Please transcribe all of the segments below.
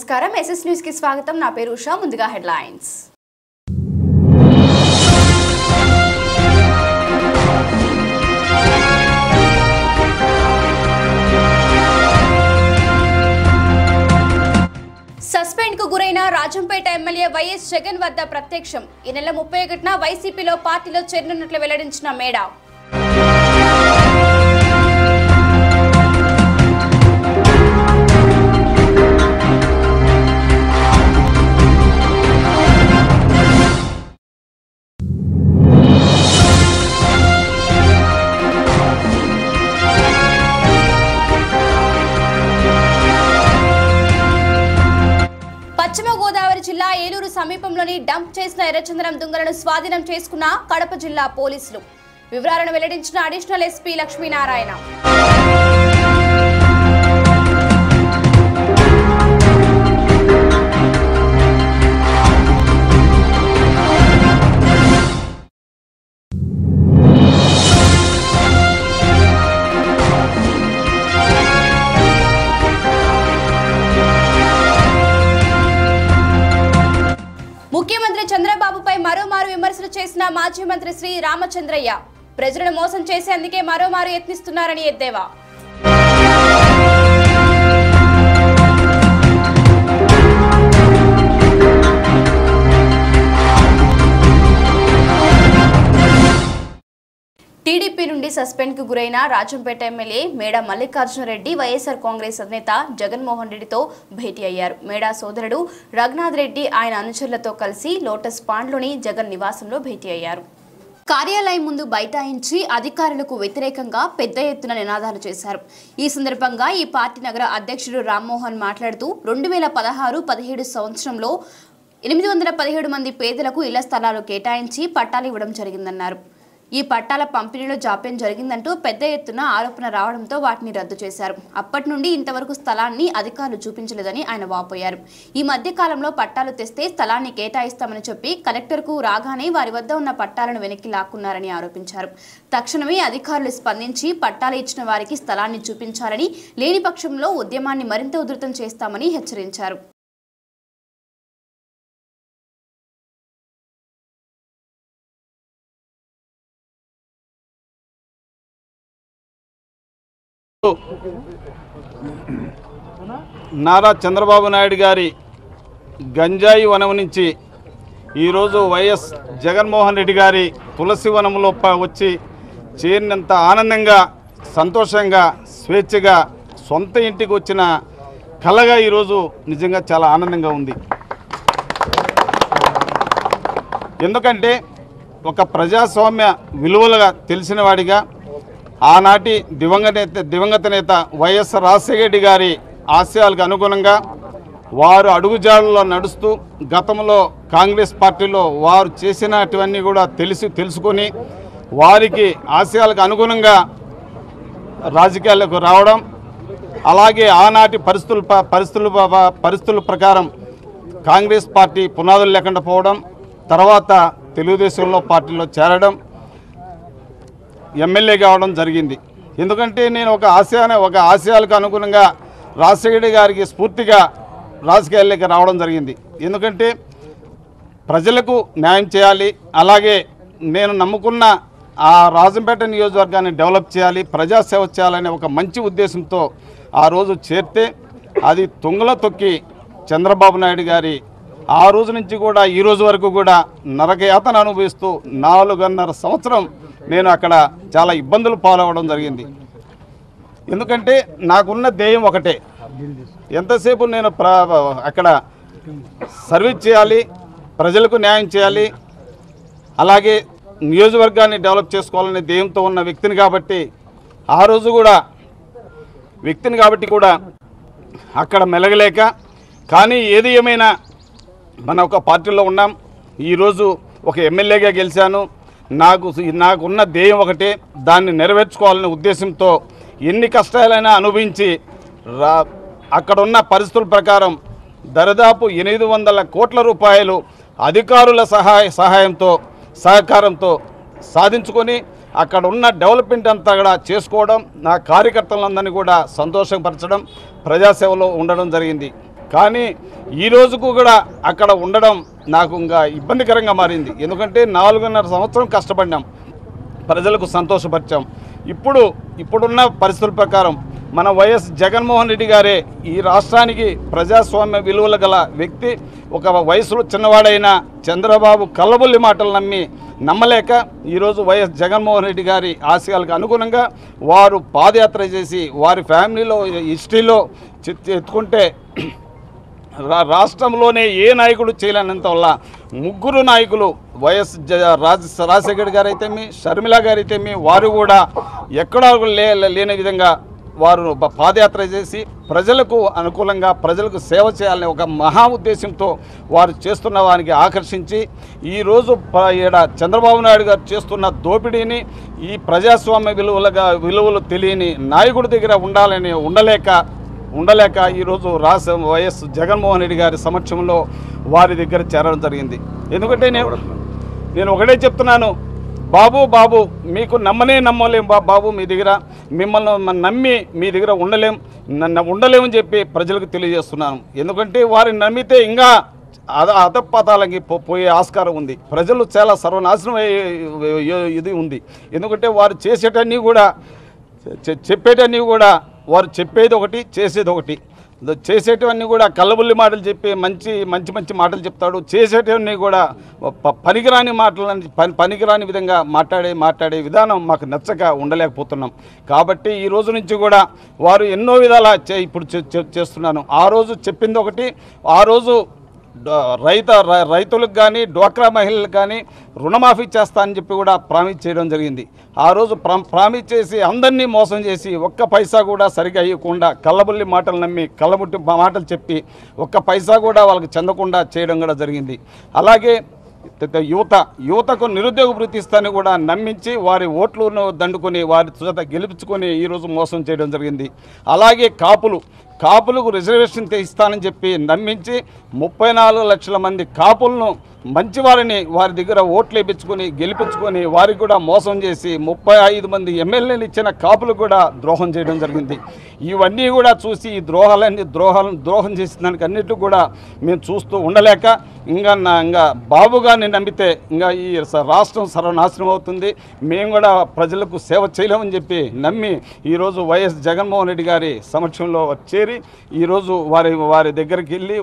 నమస్కారం SS news కి స్వాగతం నా పేరు ఉషా ముందుగా హెడ్లైన్స్ సస్పెండ్ కు గురైన రాజంపేట ఎమ్మెల్యే వైఎస్ జగన్ వద్ద ప్రత్యక్షం ఈ నెల 31న వైసీపీలో పార్టీలో చేరనున్నట్లు వెల్లడించిన మేడా పశ్చిమ గోదావరి జిల్లా ఏలూరు సమీపంలోని డంప్ చేసిన ఎర్రచందనం దుంగలను స్వాధీనం చేసుకున్న కడప జిల్లా పోలీసులు వివరాలను వెల్లడించిన అడిషనల్ ఎస్పీ లక్ష్మీనారాయణ ముఖ్యమంత్రి చంద్రబాబుపై మరోమారు విమర్శలు చేసిన మాజీ మంత్రి శ్రీ రామచంద్రయ్య ప్రజలను మోసం చేసేందుకే మరోమారు యత్నిస్తున్నారని ఎద్దేవా టీడీపీ నుండి సస్పెండ్ కు గురైన రాజంపేట ఎమ్మెల్యే మేడా మల్లికార్జున రెడ్డి వైఎస్ఆర్ కాంగ్రెస్ అధినేత జగన్మోహన్ రెడ్డితో భేటీ అయ్యారు. మేడా సోదరుడు రఘునాథ్ రెడ్డి ఆయన అనుచరులతో కలిసి లోటస్ పాండ్లోని జగన్ నివాసంలో భేటీ అయ్యారు. కార్యాలయం ముందు బైఠాయించి అధికారులకు వ్యతిరేకంగా పెద్ద ఎత్తున నినాదాలు చేశారు. ఈ సందర్భంగా ఈ పార్టీ నగర అధ్యక్షుడు రామ్మోహన్ మాట్లాడుతూ 2016-17 సంవత్సరంలో 817 మంది పేదలకు ఇళ్ల స్థలాలు కేటాయించి పట్టాలు ఇవ్వడం జరిగిందన్నారు. ఈ పట్టాల పంపిణీలో జాప్యం జరిగిందంటూ పెద్ద ఎత్తున ఆరోపణ రావడంతో వాటిని రద్దు చేశారు. అప్పటి నుండి ఇంతవరకు స్థలాన్ని అధికారులు చూపించలేదని ఆయన వాపోయారు. ఈ మధ్య కాలంలో పట్టాలు తెస్తే స్థలాన్ని కేటాయిస్తామని చెప్పి కలెక్టర్కు రాగానే వారి వద్ద ఉన్న పట్టాలను వెనక్కి లాక్కున్నారని ఆరోపించారు. తక్షణమే అధికారులు స్పందించి పట్టాలు ఇచ్చిన వారికి స్థలాన్ని చూపించాలని, లేని పక్షంలో ఉద్యమాన్ని మరింత ఉధృతం చేస్తామని హెచ్చరించారు. నారా చంద్రబాబు నాయుడు గారి గంజాయి వనం నుంచి ఈరోజు వైఎస్ జగన్మోహన్ రెడ్డి గారి తులసి వనంలో వచ్చి చేరినంత ఆనందంగా, సంతోషంగా, స్వేచ్ఛగా సొంత ఇంటికి వచ్చిన కళగా ఈరోజు నిజంగా చాలా ఆనందంగా ఉంది. ఎందుకంటే ఒక ప్రజాస్వామ్య విలువలుగా తెలిసిన వాడిగా ఆనాటి దివంగత నేత వైఎస్ రాజశేఖర రెడ్డి గారి ఆశయాలకు అనుగుణంగా వారు అడుగుజాడల్లో నడుస్తూ గతంలో కాంగ్రెస్ పార్టీలో వారు చేసినటువన్నీ కూడా తెలుసుకొని వారికి ఆశయాలకు అనుగుణంగా రాజకీయాలకు రావడం, అలాగే ఆనాటి పరిస్థితుల ప్రకారం కాంగ్రెస్ పార్టీ పునాదులు లేకుండా పోవడం, తర్వాత తెలుగుదేశంలో పార్టీలో చేరడం, ఎమ్మెల్యే కావడం జరిగింది. ఎందుకంటే నేను ఒక ఆశయాలకు అనుగుణంగా రాజశేఖర గారికి స్ఫూర్తిగా రాజకీయాల్లోకి రావడం జరిగింది. ఎందుకంటే ప్రజలకు న్యాయం చేయాలి, అలాగే నేను నమ్ముకున్న ఆ రాజంపేట నియోజకవర్గాన్ని డెవలప్ చేయాలి, ప్రజాసేవ చేయాలనే ఒక మంచి ఉద్దేశంతో ఆ రోజు చేరితే అది తుంగలో తొక్కి చంద్రబాబు నాయుడు గారి ఆ రోజు నుంచి కూడా ఈ రోజు వరకు కూడా నరకయాతన అనుభవిస్తూ 4.5 సంవత్సరం నేను అక్కడ చాలా ఇబ్బందులు పాలవడం జరిగింది. ఎందుకంటే నాకున్న ధ్యేయం ఒకటే, ఎంతసేపు నేను అక్కడ సర్వీస్ చేయాలి, ప్రజలకు న్యాయం చేయాలి, అలాగే నియోజకవర్గాన్ని డెవలప్ చేసుకోవాలనే ధ్యేయంతో ఉన్న వ్యక్తిని కాబట్టి కూడా అక్కడ మెలగలేక, కానీ ఏది ఏమైనా మన ఒక పార్టీలో ఉన్నాం, ఈరోజు ఒక ఎమ్మెల్యేగా గెలిచాను, నాకున్న ధ్యేయం ఒకటే, దాన్ని నెరవేర్చుకోవాలనే ఉద్దేశంతో ఎన్ని కష్టాలైనా అనుభవించి అక్కడున్న పరిస్థితుల ప్రకారం దాదాపు 800 కోట్ల రూపాయలు అధికారుల సహకారంతో సాధించుకొని అక్కడ ఉన్న డెవలప్మెంట్ అంతా కూడా చేసుకోవడం, నా కార్యకర్తలందరినీ కూడా సంతోషపరచడం, ప్రజాసేవలో ఉండడం జరిగింది. కానీ ఈ రోజుకు కూడా అక్కడ ఉండడం నాకు ఇంకా ఇబ్బందికరంగా మారింది. ఎందుకంటే 4.5 సంవత్సరం కష్టపడ్డాం, ప్రజలకు సంతోషపరిచాం. ఇప్పుడున్న పరిస్థితుల ప్రకారం మన వైఎస్ జగన్మోహన్ రెడ్డి గారే ఈ రాష్ట్రానికి ప్రజాస్వామ్య విలువలు గల వ్యక్తి. ఒక వయసులో చిన్నవాడైన చంద్రబాబు కల్లబుల్లి మాటలు నమ్మలేక ఈరోజు వైఎస్ జగన్మోహన్ రెడ్డి గారి ఆశయాలకు అనుగుణంగా వారు పాదయాత్ర చేసి వారి ఫ్యామిలీలో హిస్టరీలో ఎత్తుకుంటే రాష్ట్రంలోనే ఏ నాయకుడు చేయలేనంత వల్ల 3 నాయకులు వైఎస్ రాజశేఖర్ గారు అయితేమి, షర్మిల గారు అయితేమి, వారు కూడా ఎక్కడా లేని విధంగా వారు పాదయాత్ర చేసి ప్రజలకు అనుకూలంగా ప్రజలకు సేవ చేయాలనే ఒక మహా ఉద్దేశంతో వారు చేస్తున్న వారికి ఆకర్షించి ఈరోజు చంద్రబాబు నాయుడు గారు చేస్తున్న దోపిడీని ఈ ప్రజాస్వామ్య విలువలు తెలియని నాయకుడి దగ్గర ఉండలేక ఈరోజు వైఎస్ జగన్మోహన్ రెడ్డి గారి సమక్షంలో వారి దగ్గర చేరడం జరిగింది. ఎందుకంటే నేను ఒకటే చెప్తున్నాను, బాబు మీకు నమ్మలేం బాబు, మీ దగ్గర మిమ్మల్ని నమ్మి మీ దగ్గర ఉండలేమని చెప్పి ప్రజలకు తెలియజేస్తున్నాను. ఎందుకంటే వారిని నమ్మితే ఇంకా అధపాతాలకి పోయే ఆస్కారం ఉంది. ప్రజలు చాలా సర్వనాశనం ఇది ఉంది. ఎందుకంటే వారు చేసేటన్నీ కూడా చెప్పేటన్నీ కూడా వారు చెప్పేది ఒకటి, చేసేది ఒకటి. చేసేటవన్నీ కూడా కల్లబుల్లి మాటలు చెప్పి మంచి మాటలు చెప్తాడు. చేసేటవన్నీ కూడా పనికిరాని విధంగా మాట్లాడే విధానం మాకు నచ్చక ఉండలేకపోతున్నాం. కాబట్టి ఈ రోజు నుంచి కూడా వారు ఎన్నో విధాలా ఇప్పుడు చేస్తున్నాను. ఆ రోజు చెప్పింది ఒకటి, ఆ రోజు రైతులకు కానీ డ్వాక్రా మహిళలకు కానీ రుణమాఫీ చేస్తానని చెప్పి కూడా ప్రామిస్ చేయడం జరిగింది. ఆ రోజు ప్రామిస్ చేసి అందరినీ మోసం చేసి ఒక్క పైసా కూడా సరిగా ఇవ్వకుండా కల్లబుల్లి మాటలు నమ్మి కళ్ళబుట్టి మాటలు చెప్పి ఒక్క పైసా కూడా వాళ్ళకి చెందకుండా చేయడం కూడా జరిగింది. అలాగే యువతకు నిరుద్యోగ వృత్తి ఇస్తానని కూడా నమ్మించి వారి ఓట్లను దండుకొని వారి చేత గెలిపించుకొని ఈరోజు మోసం చేయడం జరిగింది. అలాగే కాపులకు రిజర్వేషన్ ఇస్తానని చెప్పి నమ్మించి 34 లక్షల మంది కాపులను మంచివారిని వారి దగ్గర ఓట్లు వేయించుకొని గెలిపించుకొని వారికి కూడా మోసం చేసి 35 మంది ఎమ్మెల్యేలు ఇచ్చిన కాపులు కూడా ద్రోహం చేయడం జరిగింది. ఇవన్నీ కూడా చూసి ఈ ద్రోహం చేసిన దానికి అన్నిటి కూడా మేము చూస్తూ ఉండలేక ఇంకా బాబు గారిని నమ్మితే ఇంకా ఈ రాష్ట్రం సర్వనాశనం అవుతుంది, మేము కూడా ప్రజలకు సేవ చేయలేమని చెప్పి నమ్మి ఈరోజు వైఎస్ జగన్మోహన్ రెడ్డి గారి సమక్షంలో చేరి ఈరోజు వారి దగ్గరికి వెళ్ళి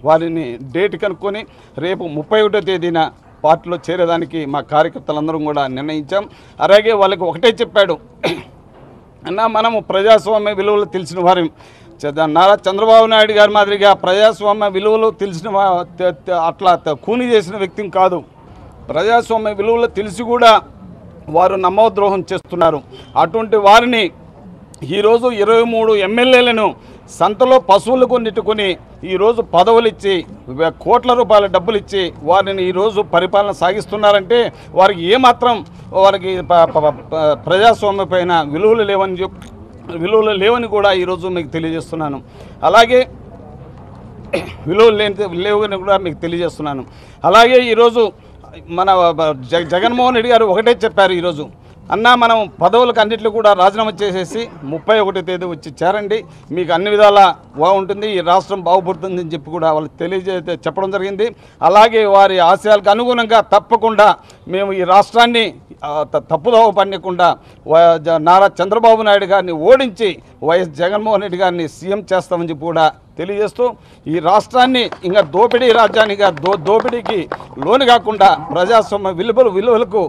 వారిని డేట్ కనుక్కొని రేపు 31వ తేదీన పార్టీలో చేరేదానికి మా కార్యకర్తలందరం కూడా నిర్ణయించాం. అలాగే వాళ్ళకి ఒకటే చెప్పాడు, అన్న మనము ప్రజాస్వామ్య విలువలు తెలిసిన వారి నారా చంద్రబాబు నాయుడు గారి మాదిరిగా ప్రజాస్వామ్య విలువలు తెలిసిన అట్లా కూని చేసిన వ్యక్తిని కాదు. ప్రజాస్వామ్య విలువలు తెలిసి కూడా వారు నమ్మద్రోహం చేస్తున్నారు. అటువంటి వారిని ఈరోజు 23 ఎమ్మెల్యేలను సంతలో పశువులకు నెట్టుకొని ఈరోజు పదవులు ఇచ్చి కోట్ల రూపాయల డబ్బులు ఇచ్చి వారిని ఈరోజు పరిపాలన సాగిస్తున్నారంటే వారికి ఏమాత్రం ప్రజాస్వామ్య పైన విలువలు లేవని కూడా ఈరోజు మీకు తెలియజేస్తున్నాను. అలాగే లేవని కూడా మీకు తెలియజేస్తున్నాను. అలాగే ఈరోజు మన జగన్మోహన్ రెడ్డి గారు ఒకటే చెప్పారు, ఈరోజు అన్నా మనం పదవులకు అన్నింటిలో కూడా రాజీనామా చేసేసి 31వ తేదీ వచ్చి చేరండి, మీకు అన్ని విధాలా బాగుంటుంది, ఈ రాష్ట్రం బాగుపడుతుంది అని చెప్పి కూడా వాళ్ళు చెప్పడం జరిగింది. అలాగే వారి ఆశయాలకు అనుగుణంగా తప్పకుండా మేము ఈ రాష్ట్రాన్ని తప్పుదోవ పడకుండా నారా చంద్రబాబు నాయుడు గారిని ఓడించి వైఎస్ జగన్మోహన్ రెడ్డి గారిని సీఎం చేస్తామని చెప్పి కూడా తెలియజేస్తూ ఈ రాష్ట్రాన్ని ఇంకా దోపిడీ రాజ్యానికి దోపిడీకి లోను కాకుండా ప్రజాస్వామ్య విలువలకు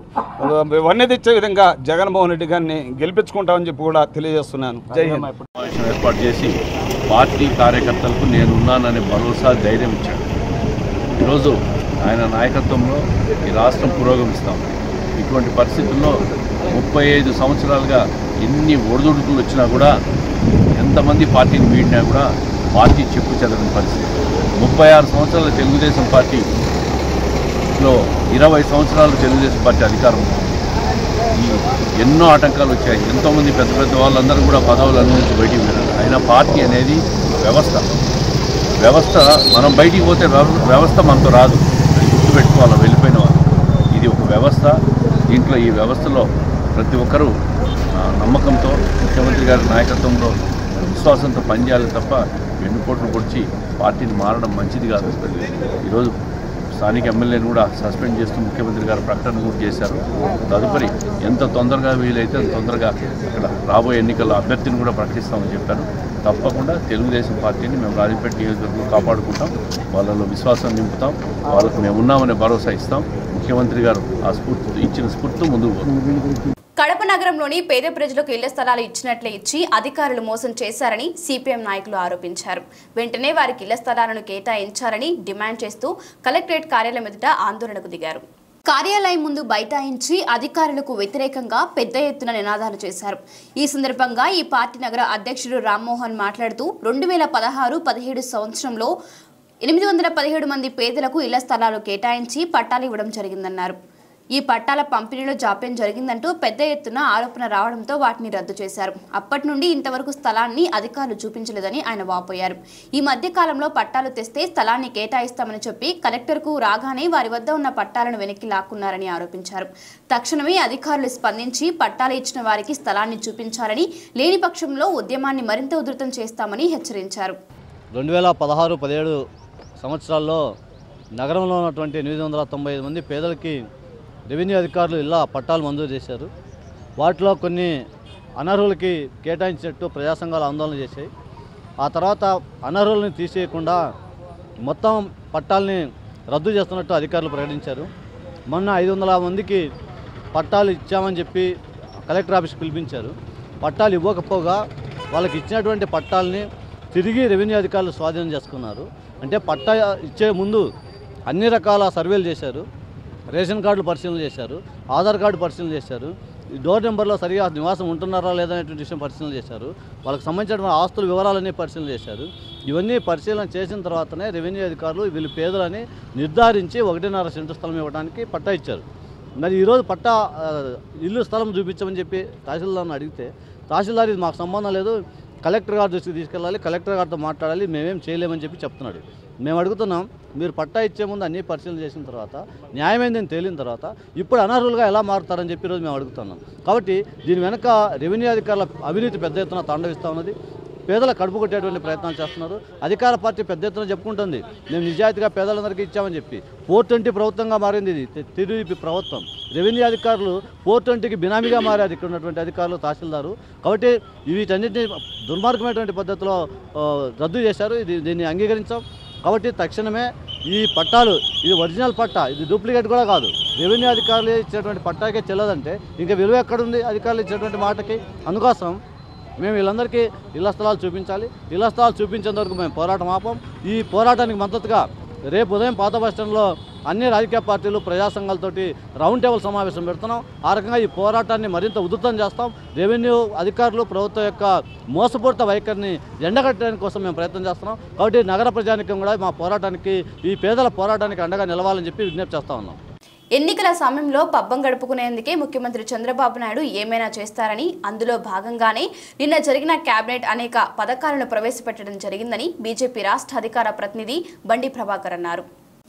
వన్నె తెచ్చే విధంగా జగన్మోహన్ రెడ్డి గారిని గెలిపించుకుంటామని చెప్పి కూడా తెలియజేస్తున్నాను. జై హింద్. ఏర్పాటు చేసి పార్టీ కార్యకర్తలకు నేనున్నాననే భరోసా ధైర్యం ఇచ్చాడు. ఈరోజు ఆయన నాయకత్వంలో ఈ రాష్ట్రం పురోగమిస్తాం. ఇటువంటి పరిస్థితుల్లో 35 సంవత్సరాలుగా ఎన్ని ఒడిదుడుకులు వచ్చినా కూడా ఎంతమంది పార్టీని వీడినా కూడా పార్టీ చెప్పు చెదరని పరిస్థితి. 36 సంవత్సరాల తెలుగుదేశం పార్టీలో 20 సంవత్సరాలు తెలుగుదేశం పార్టీ అధికారం ఉంది. ఈ ఎన్నో ఆటంకాలు వచ్చాయి. ఎంతోమంది పెద్ద వాళ్ళందరూ కూడా పదవులు అనుభవించి బయటికి వెళ్ళారు. అయినా పార్టీ అనేది వ్యవస్థ మనం బయటికి పోతే వ్యవస్థ మనతో రాదు, అది గుర్తుపెట్టుకోవాలి వెళ్ళిపోయిన వాళ్ళు. ఇది ఒక వ్యవస్థ. దీంట్లో ఈ వ్యవస్థలో ప్రతి ఒక్కరూ నమ్మకంతో ముఖ్యమంత్రి గారి నాయకత్వంలో విశ్వాసంతో పనిచేయాలి తప్ప వెన్నుపోట్లు పొడిచి పార్టీని మారడం మంచిది కాదు. ఈరోజు స్థానిక ఎమ్మెల్యేని కూడా సస్పెండ్ చేస్తూ ముఖ్యమంత్రి గారు ప్రకటన కూడా చేశారు. తదుపరి ఎంత తొందరగా వీలైతే అంత తొందరగా అక్కడ రాబోయే ఎన్నికల్లో అభ్యర్థిని కూడా ప్రకటిస్తామని చెప్పారు. తప్పకుండా తెలుగుదేశం పార్టీని మేము రాజంపేట నియోజకవర్గంలో కాపాడుకుంటాం, వాళ్ళలో విశ్వాసం నింపుతాం, వాళ్ళకు మేము ఉన్నామనే భరోసా ఇస్తాం. ముఖ్యమంత్రి గారు ఆ ఇచ్చిన స్ఫూర్తితో ముందుకు పోతాం. కడప నగరంలోని పేద ప్రజలకు ఇళ్ల స్థలాలు ఇచ్చినట్లే ఇచ్చి అధికారులు మోసం చేశారని సిపిఎం నాయకులు ఆరోపించారు. వెంటనే వారికి ఇళ్ల స్థలాలను కేటాయించాలని డిమాండ్ చేస్తూ కలెక్టరేట్ కార్యాలయం ఎదుట ఆందోళనకు దిగారు. కార్యాలయం ముందు బైఠాయించి అధికారులకు వ్యతిరేకంగా పెద్ద ఎత్తున నినాదాలు చేశారు. ఈ సందర్భంగా ఈ పార్టీ నగర అధ్యక్షుడు రామ్మోహన్ మాట్లాడుతూ 2016-17 సంవత్సరంలో 817 మంది పేదలకు ఇళ్ల స్థలాలు కేటాయించి పట్టాలు ఇవ్వడం జరిగిందన్నారు. ఈ పట్టాల పంపిణీలో జాప్యం జరిగిందంటూ పెద్ద ఎత్తున ఆరోపణ రావడంతో వాటిని రద్దు చేశారు. అప్పటి నుండి ఇంతవరకు స్థలాన్ని అధికారులు చూపించలేదని ఆయన వాపోయారు. ఈ మధ్య కాలంలో పట్టాలు తెస్తే స్థలాన్ని కేటాయిస్తామని చెప్పి కలెక్టర్కు రాగానే వారి వద్ద ఉన్న పట్టాలను వెనక్కి లాక్కున్నారని ఆరోపించారు. తక్షణమే అధికారులు స్పందించి పట్టాలు ఇచ్చిన వారికి స్థలాన్ని చూపించాలని, లేని పక్షంలో ఉద్యమాన్ని మరింత ఉధృతం చేస్తామని హెచ్చరించారు. 2016-17 సంవత్సరాల్లో నగరంలో ఉన్నటువంటి 895 మంది పేదలకి రెవెన్యూ అధికారులు ఇళ్ల పట్టాలు మంజూరు చేశారు. వాటిలో కొన్ని అనర్హులకి కేటాయించినట్టు ప్రజా సంఘాలు ఆందోళన చేశాయి. ఆ తర్వాత అనర్హులని తీసేయకుండా మొత్తం పట్టాలని రద్దు చేస్తున్నట్టు అధికారులు ప్రకటించారు. మొన్న 500 మందికి పట్టాలు ఇచ్చామని చెప్పి కలెక్టర్ ఆఫీస్కి పిలిపించారు. పట్టాలు ఇవ్వకపోగా వాళ్ళకి ఇచ్చినటువంటి పట్టాలని తిరిగి రెవెన్యూ అధికారులు స్వాధీనం చేసుకున్నారు. అంటే పట్టా ఇచ్చే ముందు అన్ని రకాల సర్వేలు చేశారు. రేషన్ కార్డులు పరిశీలన చేశారు, ఆధార్ కార్డు పరిశీలన చేశారు, డోర్ నెంబర్లో సరిగా నివాసం ఉంటున్నారా లేదనేటువంటి విషయం పరిశీలన చేశారు, వాళ్ళకి సంబంధించిన ఆస్తుల వివరాలన్నీ పరిశీలన చేశారు. ఇవన్నీ పరిశీలన చేసిన తర్వాతనే రెవెన్యూ అధికారులు వీళ్ళు పేదలని నిర్ధారించి 1.5 సెంటు స్థలం ఇవ్వడానికి పట్టా ఇచ్చారు. మరి ఈరోజు పట్టా ఇల్లు స్థలం చూపించమని చెప్పి తహసీల్దార్ని అడిగితే తహసీల్దార్ ఇది మాకు సంబంధం లేదు, కలెక్టర్ గారి దృష్టికి తీసుకెళ్ళాలి, కలెక్టర్ గారితో మాట్లాడాలి, మేమేం చేయలేమని చెప్పి చెప్తున్నాడు. మేము అడుగుతున్నాం, మీరు పట్టా ఇచ్చే ముందు అన్నీ పరిశీలన చేసిన తర్వాత న్యాయమైందని తేలిన తర్వాత ఇప్పుడు అనర్హులుగా ఎలా మారుతారని చెప్పి ఈరోజు మేము అడుగుతున్నాం. కాబట్టి దీని వెనక రెవెన్యూ అధికారుల అవినీతి పెద్ద ఎత్తున తాండవిస్తూ ఉన్నది. పేదల కడుపు కొట్టేటువంటి ప్రయత్నాలు చేస్తున్నారు. అధికార పార్టీ పెద్ద ఎత్తున చెప్పుకుంటుంది మేము నిజాయితీగా పేదలందరికీ ఇచ్చామని చెప్పి. 420 ప్రభుత్వంగా మారింది ఇది, టీడీపీ ప్రభుత్వం. రెవెన్యూ అధికారులు 420కి బినామీగా మారారు ఇక్కడ ఉన్నటువంటి అధికారులు, తహసీల్దారు. కాబట్టి వీటన్నిటిని దుర్మార్గమైనటువంటి పద్ధతిలో రద్దు చేశారు. దీన్ని అంగీకరించాం. కాబట్టి తక్షణమే ఈ పట్టాలు, ఇది ఒరిజినల్ పట్టా, ఇది డూప్లికేట్ కూడా కాదు. రెవెన్యూ అధికారులు ఇచ్చేటువంటి పట్టాకే చెల్లదంటే ఇంకా విలువ ఎక్కడుంది అధికారులు ఇచ్చేటువంటి మాటకి? అందుకోసం మేము వీళ్ళందరికీ ఇళ్ల స్థలాలు చూపించాలి. ఇళ్ల స్థలాలు చూపించేంత వరకు మేము పోరాటం ఆపం. ఈ పోరాటానికి మద్దతుగా రేపు ఉదయం పాత బస్టాండ్లో అన్ని రాజకీయ పార్టీలు, ప్రజా సంఘాలతోటి రౌండ్ టేబుల్ సమావేశం పెడుతున్నాం. ఆ రకంగా ఈ పోరాటాన్ని మరింత ఉధృతం చేస్తాం. రెవెన్యూ అధికారులు ప్రభుత్వం యొక్క మోసపూరిత వైఖరిని ఎండగట్టడానికి కోసం మేము ప్రయత్నం చేస్తున్నాం. కాబట్టి నగర ప్రజానికం కూడా మా పోరాటానికి, ఈ పేదల పోరాటానికి అండగా నిలవాలని చెప్పి విజ్ఞప్తి చేస్తా ఉన్నాం. ఎన్నికల సమయంలో పబ్బం గడుపుకునేందుకే ముఖ్యమంత్రి చంద్రబాబు నాయుడు ఏమైనా చేస్తారని, అందులో భాగంగానే నిన్న జరిగిన కేబినెట్ అనేక పథకాలను ప్రవేశపెట్టడం జరిగిందని బీజేపీ రాష్ట్ర అధికార ప్రతినిధి బండి ప్రభాకర్ అన్నారు.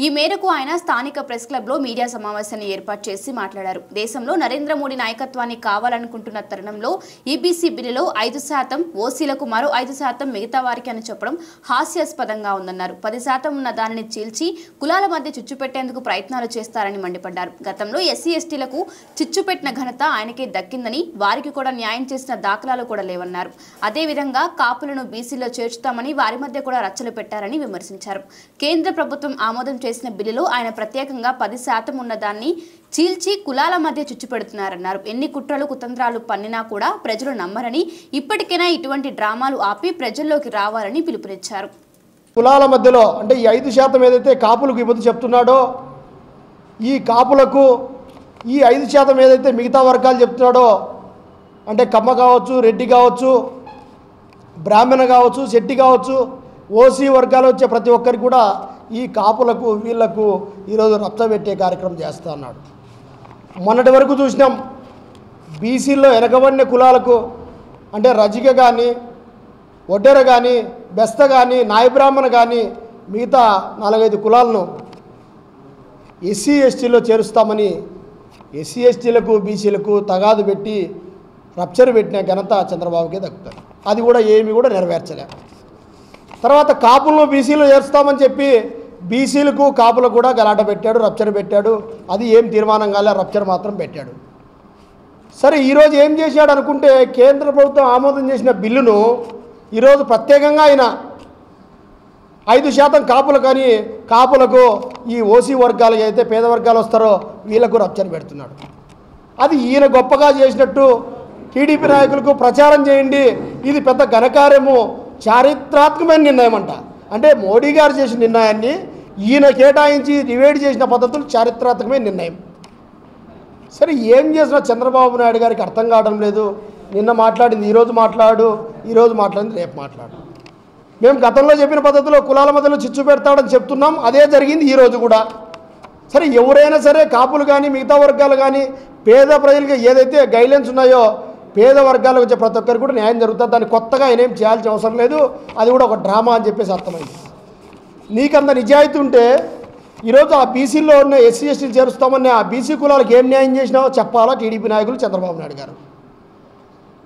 ఈ మేరకు ఆయన స్థానిక ప్రెస్ క్లబ్లో మీడియా సమావేశాన్ని ఏర్పాటు చేసి మాట్లాడారు. దేశంలో నరేంద్ర మోడీ నాయకత్వాన్ని కావాలనుకుంటున్న తరుణంలో ఈబీసీ బిల్లులో 5% ఓసీలకు మరో 5% మిగతా వారికి అని చెప్పడం హాస్యాస్పదంగా ఉందన్నారు. 10% ఉన్న దానిని చీల్చి కులాల మధ్య చిచ్చు పెట్టేందుకు ప్రయత్నాలు చేస్తారని మండిపడ్డారు. గతంలో ఎస్సీ ఎస్టీలకు చిచ్చు పెట్టిన ఘనత ఆయనకే దక్కిందని, వారికి కూడా న్యాయం చేసిన దాఖలాలు కూడా లేవన్నారు. అదేవిధంగా కాపులను బీసీలో చేర్చుతామని వారి మధ్య కూడా రచ్చలు పెట్టారని విమర్శించారు. కేంద్ర ప్రభుత్వం ఆమోదం చేసిన బిల్లులో ఆయన ప్రత్యేకంగా 10% ఉన్న దాన్ని చీల్చి కులాల మధ్య చిచ్చు పెడుతున్నారన్నారు. ఎన్ని కుట్రలు కుతంత్రాలు పన్నినా కూడా ప్రజలు నమ్మరని, ఇప్పటికైనా ఇటువంటి డ్రామాలు ఆపి ప్రజల్లోకి రావాలని పిలుపునిచ్చారు. కులాల మధ్యలో అంటే ఈ 5% ఏదైతే కాపులకు ఇబ్బంది చెప్తున్నాడో, ఈ కాపులకు ఈ 5% ఏదైతే మిగతా వర్గాలు చెప్తున్నాడో, అంటే కమ్మ కావచ్చు, రెడ్డి కావచ్చు, బ్రాహ్మణ కావచ్చు, శెట్టి కావచ్చు, ఓసీ వర్గాలు వచ్చే ప్రతి ఒక్కరికి కూడా ఈ కాపులకు వీళ్లకు ఈరోజు రచ్చబెట్టే కార్యక్రమం చేస్తూ ఉన్నాడు. మొన్నటి వరకు చూసినాం బీసీల్లో వెనకబడిన కులాలకు అంటే రజిక కానీ, ఒడ్డెర కానీ, బెస్త కానీ, నాయబ్రాహ్మణ కానీ మిగతా 4-5 కులాలను ఎస్సీ ఎస్టీలో చేరుస్తామని ఎస్సీ ఎస్టీలకు బీసీలకు తగాదు పెట్టి రప్చర్ పెట్టిన ఘనత చంద్రబాబుకే దక్కుతుంది. అది కూడా ఏమీ కూడా నెరవేర్చలే. తర్వాత కాపులను బీసీలో చేరుస్తామని చెప్పి బీసీలకు కాపులకు కూడా గలాట పెట్టాడు, రప్చర్ పెట్టాడు. అది ఏం తీర్మానం కాలే, రప్చర్ మాత్రం పెట్టాడు. సరే ఈరోజు ఏం చేశాడు అనుకుంటే కేంద్ర ప్రభుత్వం ఆమోదం చేసిన బిల్లును ఈరోజు ప్రత్యేకంగా ఆయన 5% కాపులు కానీ కాపులకు ఈ ఓసీ వర్గాలకు అయితే పేద వర్గాలు వస్తారో వీళ్ళకు రప్చర్ పెడుతున్నాడు. అది ఈయన గొప్పగా చేసినట్టు టీడీపీ నాయకులకు ప్రచారం చేయండి, ఇది పెద్ద ఘనకార్యము, చారిత్రాత్మకమైన నిర్ణయం అంట. అంటే మోడీ గారు చేసిన నిర్ణయాన్ని ఈయన కేటాయించి డివైడ్ చేసిన పద్ధతులు చారిత్రాత్మకమైన నిర్ణయం. సరే ఏం చేసినా చంద్రబాబు నాయుడు గారికి అర్థం కావడం లేదు. నిన్న మాట్లాడింది ఈరోజు మాట్లాడు, ఈరోజు మాట్లాడింది రేపు మాట్లాడు. మేము గతంలో చెప్పిన పద్ధతిలో కులాల మధ్యలో చిచ్చు పెడతాడని చెప్తున్నాం, అదే జరిగింది ఈరోజు కూడా. సరే ఎవరైనా సరే కాపులు కానీ మిగతా వర్గాలు కానీ పేద ప్రజలకి ఏదైతే గైడ్లైన్స్ ఉన్నాయో పేద వర్గాలకు వచ్చే ప్రతి ఒక్కరికి కూడా న్యాయం జరుగుతుంది. దాన్ని కొత్తగా ఆయన ఏం చేయాల్సిన అవసరం లేదు, అది కూడా ఒక డ్రామా అని చెప్పేసి అర్థమైంది. నీకంత నిజాయితీ ఉంటే ఈరోజు ఆ బీసీలో ఉన్న ఎస్సీ ఎస్టీలు చేరుస్తామని ఆ బీసీ కులాలకు ఏం న్యాయం చేసినావో చెప్పాలా టీడీపీ నాయకులు, చంద్రబాబు నాయుడు గారు.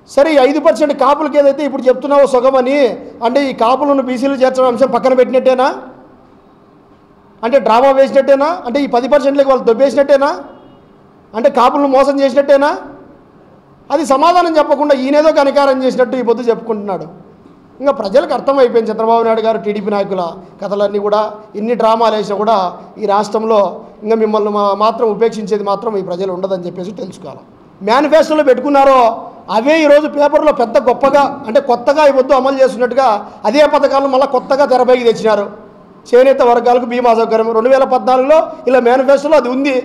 సరే ఈ 5% కాపులకి ఏదైతే ఇప్పుడు చెప్తున్నావో సుగమని, అంటే ఈ కాపులను బీసీలు చేర్చడం అంశం పక్కన పెట్టినట్టేనా? అంటే డ్రామా వేసినట్టేనా? అంటే ఈ 10%లకు వాళ్ళు దొబ్బేసినట్టేనా? అంటే కాపులను మోసం చేసినట్టేనా? అది సమాధానం చెప్పకుండా ఈయనేదో కనికారం చేసినట్టు ఈ పొద్దు చెప్పుకుంటున్నాడు. ఇంకా ప్రజలకు అర్థమైపోయింది చంద్రబాబు నాయుడు గారు టీడీపీ నాయకుల కథలన్నీ కూడా. ఇన్ని డ్రామాలు వేసినా కూడా ఈ రాష్ట్రంలో ఇంకా మిమ్మల్ని మాత్రం ఉపేక్షించేది మాత్రం ఈ ప్రజలు ఉండదని చెప్పేసి తెలుసుకోవాలి. మేనిఫెస్టోలో పెట్టుకున్నారో అవే ఈరోజు పేపర్లో పెద్ద గొప్పగా అంటే కొత్తగా ఈ పొద్దు అమలు చేస్తున్నట్టుగా అదే పథకాలను మళ్ళీ కొత్తగా తెరపైకి తెచ్చినారు. చేనేత వర్గాలకు బీమా సౌకర్యం 2014లో ఇలా మేనిఫెస్టోలో అది ఉంది.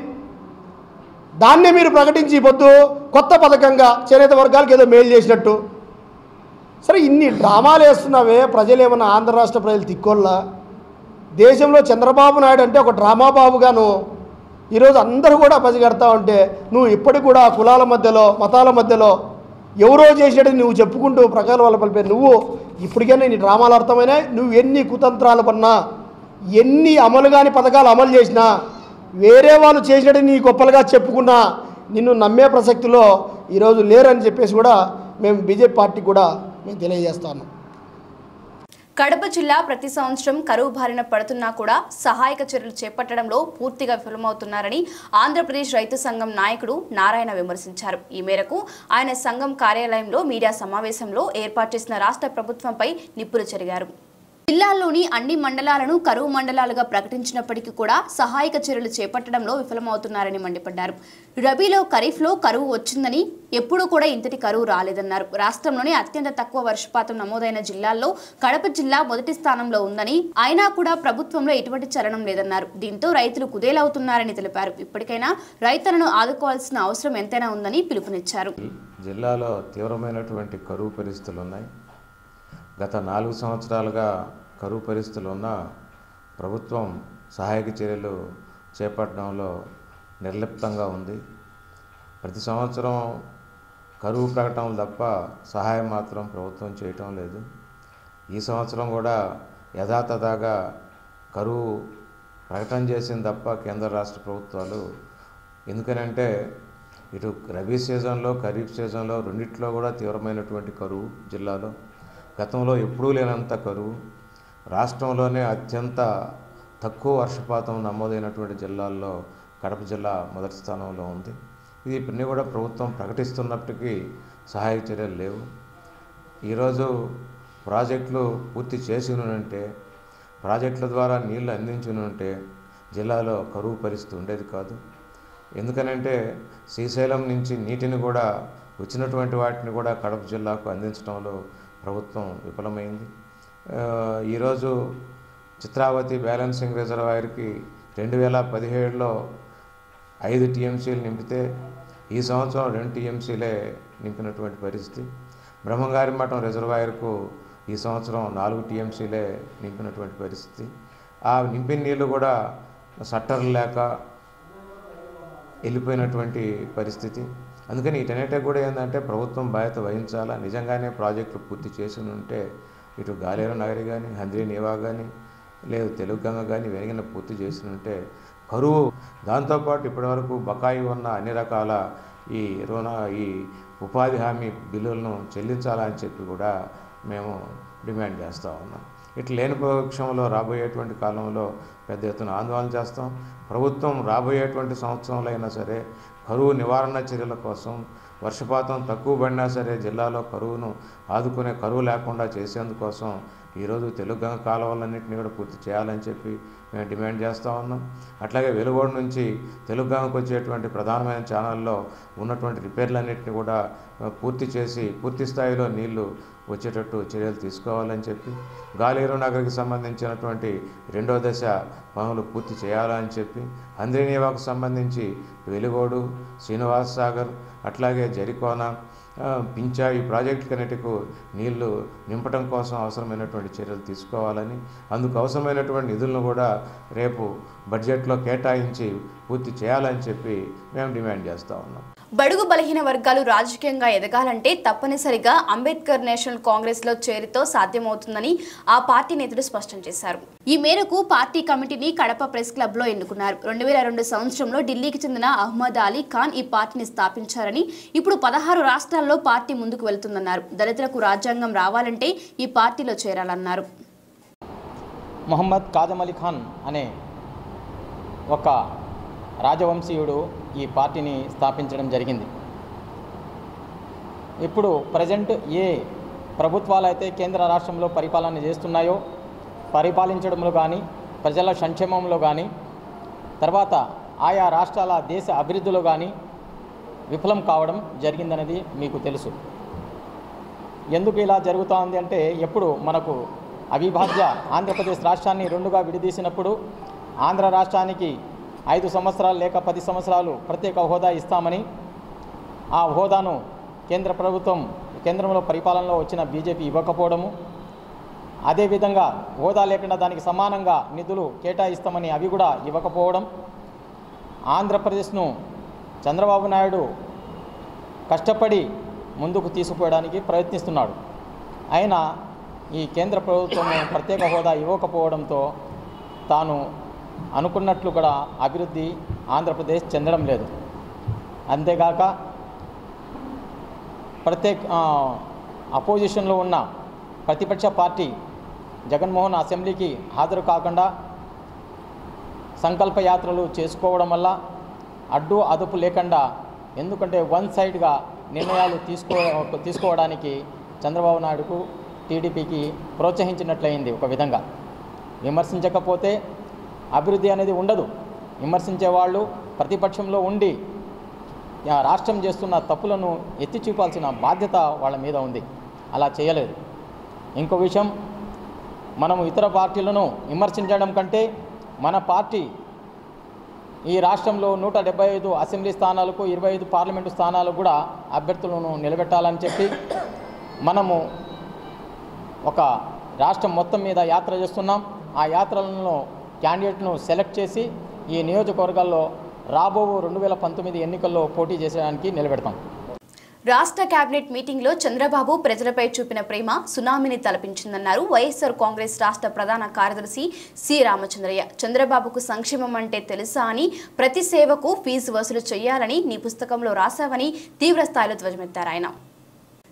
దాన్నే మీరు ప్రకటించి పొద్దు కొత్త పథకంగా చేనేత వర్గాలకు ఏదో మేలు చేసినట్టు. సరే ఇన్ని డ్రామాలు వేస్తున్నావే, ప్రజలు ఏమన్నా ఆంధ్ర రాష్ట్ర ప్రజలు తిక్కోళ్ళ? దేశంలో చంద్రబాబు నాయుడు అంటే ఒక డ్రామా బాబుగాను ఈరోజు అందరూ కూడా పసిగడతా ఉంటే నువ్వు ఇప్పటికి కూడా కులాల మధ్యలో మతాల మధ్యలో ఎవరో చేసేది నువ్వు చెప్పుకుంటూ ప్రకారం పలిపే నువ్వు ఇప్పటికైనా నీ డ్రామాలు అర్థమైనా, నువ్వు ఎన్ని కుతంత్రాలు పన్నా ఎన్ని అమలు కాని పథకాలు అమలు చేసినా వేరే వాళ్ళు చేసినట్టు నీ గొప్పలుగా చెప్పుకున్నా నిన్ను నమ్మే ప్రసక్తిలో ఈరోజు లేరని చెప్పేసి కూడా మేము బీజేపీ పార్టీకి కూడా మేము తెలియజేస్తా ఉన్నాం. కడప జిల్లా ప్రతి సంవత్సరం కరువు బారిన పడుతున్నా కూడా సహాయక చర్యలు చేపట్టడంలో పూర్తిగా విఫలమవుతున్నారని ఆంధ్రప్రదేశ్ రైతు సంఘం నాయకుడు నారాయణ విమర్శించారు. ఈ మేరకు ఆయన సంఘం కార్యాలయంలో మీడియా సమావేశంలో ఏర్పాటు చేసిన రాష్ట్ర ప్రభుత్వంపై నిప్పులు చెరిగారు. జిల్లాలోని అన్ని మండలాలను కరువు మండలాలుగా ప్రకటించినప్పటికీ కూడా సహాయక చర్యలు చేపట్టడంలో విఫలమవుతున్నారని మండిపడ్డారు. రబీలో ఖరీఫ్లో కరువు వచ్చిందని ఎప్పుడూ కూడా ఇంతటి కరువు రాలేదన్నారు. రాష్ట్రంలోని అత్యంత తక్కువ వర్షపాతం నమోదైన జిల్లాల్లో కడప జిల్లా మొదటి స్థానంలో ఉందని, అయినా కూడా ప్రభుత్వంలో ఎటువంటి చలనం లేదన్నారు. దీంతో రైతులు కుదేలవుతున్నారని తెలిపారు. ఇప్పటికైనా రైతులను ఆదుకోవాల్సిన అవసరం ఎంతైనా ఉందని పిలుపునిచ్చారు. జిల్లాలో తీవ్రమైనటువంటి కరువు పరిస్థితులు ఉన్నాయి. గత 4 సంవత్సరాలుగా కరువు పరిస్థితులు ఉన్న ప్రభుత్వం సహాయక చర్యలు చేపట్టడంలో నిర్లిప్తంగా ఉంది. ప్రతి సంవత్సరం కరువు ప్రకటనలు తప్ప సహాయం మాత్రం ప్రభుత్వం చేయటం లేదు. ఈ సంవత్సరం కూడా యథాతథాగా కరువు ప్రకటన చేసింది తప్ప కేంద్ర రాష్ట్ర ప్రభుత్వాలు. ఎందుకనంటే ఇటు రబీ సీజన్లో ఖరీఫ్ సీజన్లో రెండిట్లో కూడా తీవ్రమైనటువంటి కరువు జిల్లాలో. గతంలో ఎప్పుడూ లేనంత కరువు. రాష్ట్రంలోనే అత్యంత తక్కువ వర్షపాతం నమోదైనటువంటి జిల్లాల్లో కడప జిల్లా మొదటి స్థానంలో ఉంది. ఇది ఇవన్నీ కూడా ప్రభుత్వం ప్రకటిస్తున్నప్పటికీ సహాయక చర్యలు లేవు. ఈరోజు ప్రాజెక్టులు పూర్తి చేసి ఉంటే, ప్రాజెక్టుల ద్వారా నీళ్లు అందించి ఉంటే జిల్లాలో కరువు పరిస్థితి ఉండేది కాదు. ఎందుకనంటే శ్రీశైలం నుంచి నీటిని కూడా వచ్చినటువంటి వాటిని కూడా కడప జిల్లాకు అందించడంలో ప్రభుత్వం విఫలమైంది. ఈరోజు చిత్రావతి బ్యాలెన్సింగ్ రిజర్వాయర్కి 2017లో 5 టీఎంసీలు నింపితే ఈ సంవత్సరం 2 టీఎంసీలే నింపినటువంటి పరిస్థితి. బ్రహ్మంగారి మఠం రిజర్వాయర్కు ఈ సంవత్సరం 4 టీఎంసీలే నింపినటువంటి పరిస్థితి. ఆ నింపిన నీళ్ళు కూడా షట్టర్లు లేక వెళ్ళిపోయినటువంటి పరిస్థితి. అందుకని వీటన్నిటి కూడా ఏంటంటే ప్రభుత్వం బాధ్యత వహించాలా. నిజంగానే ప్రాజెక్టులు పూర్తి చేసి ఉంటే ఇటు గాలేరు నగరి కానీ హంద్రీ నీవా కానీ లేదు తెలుగు గంగ కానీ వెనగిన పూర్తి చేసి ఉంటే కరువు, దాంతోపాటు ఇప్పటివరకు బకాయి ఉన్న అన్ని రకాల ఈ ఉపాధి హామీ బిల్లులను చెల్లించాలని చెప్పి కూడా మేము డిమాండ్ చేస్తూ ఉన్నాం. ఇట్లా లేని పక్షంలో రాబోయేటువంటి కాలంలో పెద్ద ఎత్తున ఆందోళన చేస్తాం. ప్రభుత్వం రాబోయేటువంటి సంవత్సరంలో అయినా సరే కరువు నివారణ చర్యల కోసం వర్షపాతం తక్కువ పడినా సరే జిల్లాలో కరువును ఆదుకునే కరువు లేకుండా చేసేందుకోసం ఈరోజు తెలుగుగంగ కాలువలన్నింటినీ కూడా పూర్తి చేయాలని చెప్పి మేము డిమాండ్ చేస్తూ ఉన్నాం. అట్లాగే వెలుగోడు నుంచి తెలుగుగంగకు వచ్చేటువంటి ప్రధానమైన ఛానల్లో ఉన్నటువంటి రిపేర్లన్నింటినీ కూడా పూర్తి చేసి పూర్తి స్థాయిలో నీళ్లు వచ్చేటట్టు చర్యలు తీసుకోవాలని చెప్పి గాలేరు నగర్కి సంబంధించినటువంటి 2వ దశ పనులు పూర్తి చేయాలని చెప్పి అంద్రేనివాకు సంబంధించి వెలుగోడు, శ్రీనివాస్ సాగర్, అట్లాగే జరికోన, పించా ఈ ప్రాజెక్టులన్నిటికీ నీళ్లు నింపడం కోసం అవసరమైనటువంటి చర్యలు తీసుకోవాలని, అందుకు అవసరమైనటువంటి నిధులను కూడా రేపు బడ్జెట్లో కేటాయించి పూర్తి చేయాలని చెప్పి మేము డిమాండ్ చేస్తూ ఉన్నాం. బడుగు బలహీన వర్గాలు రాజకీయంగా ఎదగాలంటే తప్పనిసరిగా అంబేద్కర్ నేషనల్ కాంగ్రెస్ లో చేరితో సాధ్యమవుతుందని ఆ పార్టీ నేతలు స్పష్టం చేశారు. ఈ మేరకు పార్టీ కమిటీని కడప ప్రెస్ క్లబ్ లో ఎన్నుకున్నారు. 2002 సంవత్సరంలో ఢిల్లీకి చెందిన అహ్మద్ అలీ ఖాన్ ఈ పార్టీని స్థాపించారని, ఇప్పుడు 16 రాష్ట్రాల్లో పార్టీ ముందుకు వెళ్తుందన్నారు. దళితులకు రాజ్యాంగం రావాలంటే ఈ పార్టీలో చేరాలన్నారు. మొహమ్మద్ కాదం అలీ ఖాన్ అనే ఒక రాజవంశీయుడు ఈ పార్టీని స్థాపించడం జరిగింది. ఇప్పుడు ప్రజెంట్ ఏ ప్రభుత్వాలు అయితే కేంద్ర రాష్ట్రంలో పరిపాలన చేస్తున్నాయో పరిపాలించడంలో కానీ ప్రజల సంక్షేమంలో కానీ తర్వాత ఆయా రాష్ట్రాల దేశ అభివృద్ధిలో కానీ విఫలం కావడం జరిగిందనేది మీకు తెలుసు. ఎందుకు ఇలా జరుగుతూ ఉంది అంటే ఎప్పుడు మనకు అవిభాజ్య ఆంధ్రప్రదేశ్ రాష్ట్రాన్ని 2గా విడదీసినప్పుడు ఆంధ్ర రాష్ట్రానికి 5 సంవత్సరాలు లేక 10 సంవత్సరాలు ప్రత్యేక హోదా ఇస్తామని ఆ హోదాను కేంద్ర ప్రభుత్వం కేంద్రంలో పరిపాలనలో వచ్చిన బీజేపీ ఇవ్వకపోవడము, అదేవిధంగా హోదా లేకుండా దానికి సమానంగా నిధులు కేటాయిస్తామని అవి కూడా ఇవ్వకపోవడం, ఆంధ్రప్రదేశ్ను చంద్రబాబు నాయుడు కష్టపడి ముందుకు తీసుకుపోవడానికి ప్రయత్నిస్తున్నాడు. అయినా ఈ కేంద్ర ప్రభుత్వం ప్రత్యేక హోదా ఇవ్వకపోవడంతో తాను అనుకున్నట్లు కూడా అభివృద్ధి ఆంధ్రప్రదేశ్ చెందడం లేదు. అంతేగాక అపోజిషన్లో ఉన్న ప్రతిపక్ష పార్టీ జగన్మోహన్ అసెంబ్లీకి హాజరు కాకుండా సంకల్ప యాత్రలు చేసుకోవడం వల్ల అడ్డు అదుపు లేకుండా, ఎందుకంటే వన్ సైడ్గా నిర్ణయాలు తీసుకోవడానికి చంద్రబాబు నాయుడుకు టీడీపీకి ప్రోత్సహించినట్లయింది. ఒక విధంగా విమర్శించకపోతే అభివృద్ధి అనేది ఉండదు. విమర్శించే వాళ్ళు ప్రతిపక్షంలో ఉండి రాష్ట్రం చేస్తున్న తప్పులను ఎత్తి చూపాల్సిన బాధ్యత వాళ్ళ మీద ఉంది. అలా చేయలేదు. ఇంకో విషయం, మనము ఇతర పార్టీలను విమర్శించడం కంటే మన పార్టీ ఈ రాష్ట్రంలో 175 అసెంబ్లీ స్థానాలకు 25 పార్లమెంటు స్థానాలకు కూడా అభ్యర్థులను నిలబెట్టాలని చెప్పి మనము ఒక రాష్ట్రం మొత్తం మీద యాత్ర చేస్తున్నాం. ఆ యాత్రలను క్యాండిడేట్ను సెలెక్ట్ చేసి ఈ నియోజకవర్గాల్లో రాబో 2019 ఎన్నికల్లో పోటీ చేసేదానికి నిలబెడతాం. రాష్ట్ర కేబినెట్ మీటింగ్లో చంద్రబాబు ప్రజలపై చూపిన ప్రేమ సునామీని తలపించిందన్నారు వైఎస్ఆర్ కాంగ్రెస్ రాష్ట్ర ప్రధాన కార్యదర్శి సి రామచంద్రయ్య. చంద్రబాబుకు సంక్షేమం అంటే తెలుసా అని, ప్రతి సేవకు ఫీజు వసూలు చేయాలని నీ పుస్తకంలో రాశావని తీవ్రస్థాయిలో ధ్వజమెత్తారు ఆయన.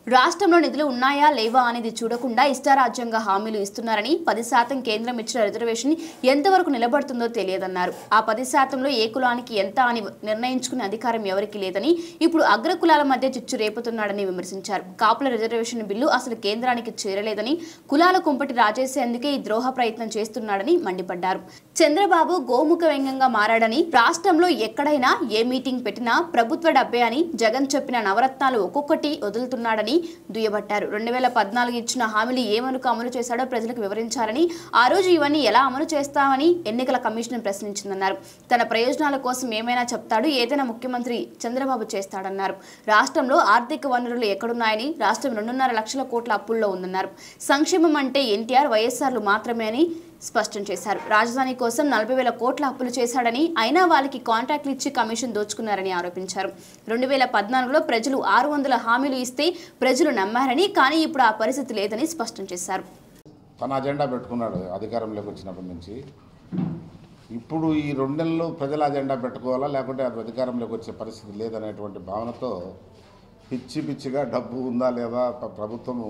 రాష్ట్రంలో నిధులు ఉన్నాయా లేవా అనేది చూడకుండా ఇష్టారాజ్యంగా హామీలు ఇస్తున్నారని, 10% కేంద్రం ఇచ్చిన రిజర్వేషన్ ఎంతవరకు నిలబడుతుందో తెలియదన్నారు. ఆ 10%లో ఏ కులానికి ఎంత అని నిర్ణయించుకునే అధికారం ఎవరికీ లేదని, ఇప్పుడు అగ్రకులాల మధ్య చిచ్చు రేపుతున్నాడని విమర్శించారు. కాపుల రిజర్వేషన్ బిల్లు అసలు కేంద్రానికి చేరలేదని, కులాల కుంపటి రాజేసేందుకే ఈ ద్రోహ ప్రయత్నం చేస్తున్నాడని మండిపడ్డారు. చంద్రబాబు గోముఖ వ్యంగ్యంగా మారాడని, రాష్ట్రంలో ఎక్కడైనా ఏ మీటింగ్ పెట్టినా ప్రభుత్వ డబ్బే అని జగన్ చెప్పిన నవరత్నాలు ఒక్కొక్కటి వదులుతున్నాడని దుయ్యబట్టారు. 2014 ఇచ్చిన హామీలు ఏమనుకు అమలు చేశాడో ప్రజలకు వివరించాలని, ఆ రోజు ఇవన్నీ ఎలా అమలు చేస్తామని ఎన్నికల కమిషన్ ప్రశ్నించిందన్నారు. తన ప్రయోజనాల కోసం ఏమైనా చెప్తాడు, ఏదైనా ముఖ్యమంత్రి చంద్రబాబు చేస్తాడన్నారు. రాష్ట్రంలో ఆర్థిక వనరులు ఎక్కడున్నాయని, రాష్ట్రం 2.5 లక్షల కోట్ల అప్పుల్లో ఉందన్నారు. సంక్షేమం అంటే ఎన్టీఆర్, వైఎస్ఆర్లు మాత్రమే అని స్పష్టం చేశారు. రాజధాని కోసం 40,000 కోట్ల అప్పులు చేశాడని, అయినా వాళ్ళకి కాంట్రాక్ట్లు ఇచ్చి కమిషన్ దోచుకున్నారని ఆరోపించారు. 2014లో ప్రజలు 600 హామీలు ఇస్తే ప్రజలు నమ్మారని, కానీ ఇప్పుడు ఆ పరిస్థితి లేదని స్పష్టం చేశారు. తన అజెండా పెట్టుకున్నాడు అధికారంలోకి వచ్చినప్పటి నుంచి. ఇప్పుడు ఈ 2 నెలలు ప్రజల అజెండా పెట్టుకోవాలా, లేకుంటే అది అధికారంలోకి వచ్చే పరిస్థితి లేదనేటువంటి భావనతో పిచ్చిగా డబ్బు ఉందా లేదా ప్రభుత్వము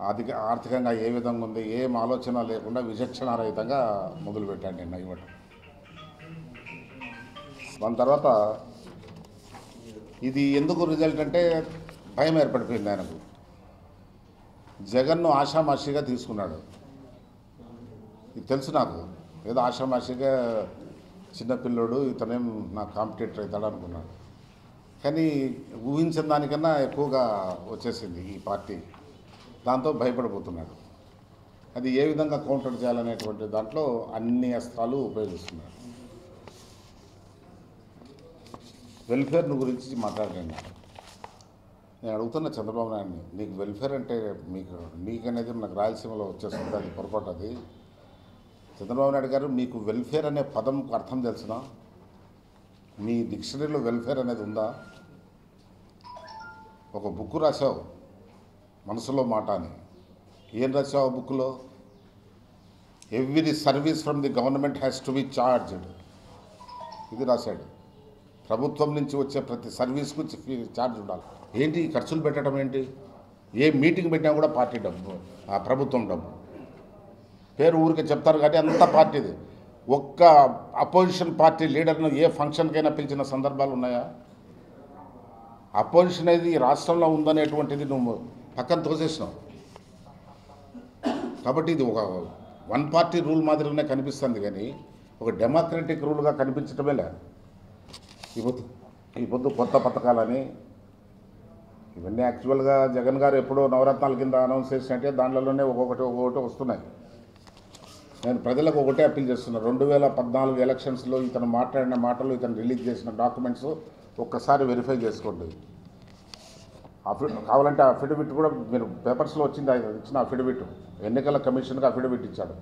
ఆర్థికంగా ఏ విధంగా ఉంది, ఏం ఆలోచన లేకుండా విచక్షణారహితంగా మొదలుపెట్టాడు నిన్న ఇవ్వటం. దాని తర్వాత ఇది ఎందుకు రిజల్ట్ అంటే భయం ఏర్పడిపోయింది ఆయనకు. జగన్ను ఆషామాషిగా తీసుకున్నాడు. ఇది తెలుసు నాకు, ఏదో ఆషామాషిగా చిన్నపిల్లోడు ఇతనేం నా కాంపిటేటర్ అవుతాడు అనుకున్నాడు. కానీ ఊహించిన దానికన్నా ఎక్కువగా వచ్చేసింది ఈ పార్టీ. దాంతో భయపడిపోతున్నాడు. అది ఏ విధంగా కౌంటర్ చేయాలనేటువంటి దాంట్లో అన్ని అస్త్రాలు ఉపయోగిస్తున్నాడు. వెల్ఫేర్ గురించి మాట్లాడండి. నేను అడుగుతున్న చంద్రబాబు నాయుడిని, నీకు వెల్ఫేర్ అంటే నీకనేది నాకు రాయలసీమలో వచ్చేస్తుంది, అది పొరపాటు. అది చంద్రబాబు నాయుడు గారు, మీకు వెల్ఫేర్ అనే పదంకు అర్థం తెలుసునా? మీ డిక్షనరీలో వెల్ఫేర్ అనేది ఉందా? ఒక బుక్ రాసావు మనసులో మాట అని. ఏం రాసావు ఆ బుక్లో? Every service from the government has to be charged. ఇది రాశాడు. ప్రభుత్వం నుంచి వచ్చే ప్రతి సర్వీస్కు ఛార్జ్ ఉండాలి. ఏంటి ఖర్చులు పెట్టడం ఏంటి? ఏ మీటింగ్ పెట్టినా కూడా పార్టీ డబ్బు, ఆ ప్రభుత్వం డబ్బు. పేరు ఊరికే చెప్తారు కానీ అంతా పార్టీది. ఒక్క అపోజిషన్ పార్టీ లీడర్ను ఏ ఫంక్షన్కైనా పిలిచిన సందర్భాలు ఉన్నాయా? అపోజిషన్ అనేది రాష్ట్రంలో ఉందనేటువంటిది నువ్వు పక్కన తోసేసినావు. కాబట్టి ఇది ఒక వన్ పార్టీ రూల్ మాదిరిగానే కనిపిస్తుంది కానీ ఒక డెమోక్రటిక్ రూల్గా కనిపించటమే లేదు. ఈ పొద్దు కొత్త పథకాలని ఇవన్నీ యాక్చువల్గా జగన్ గారు ఎప్పుడో నవరత్నాల కింద అనౌన్స్ చేసినట్టే దాంట్లోనే ఒక్కొక్కటి వస్తున్నాయి. నేను ప్రజలకు ఒకటే అప్పీల్ చేస్తున్నా, 2014 ఎలక్షన్స్లో ఇతను మాట్లాడిన మాటలు, ఇతను రిలీజ్ చేసిన డాక్యుమెంట్స్ ఒక్కసారి వెరిఫై చేసుకోండి. కావాలంటే అఫిడవిట్ కూడా మీరు పేపర్స్లో వచ్చింది, ఇచ్చిన అఫిడవిట్. ఎన్నికల కమిషన్కి అఫిడవిట్ ఇచ్చాడు.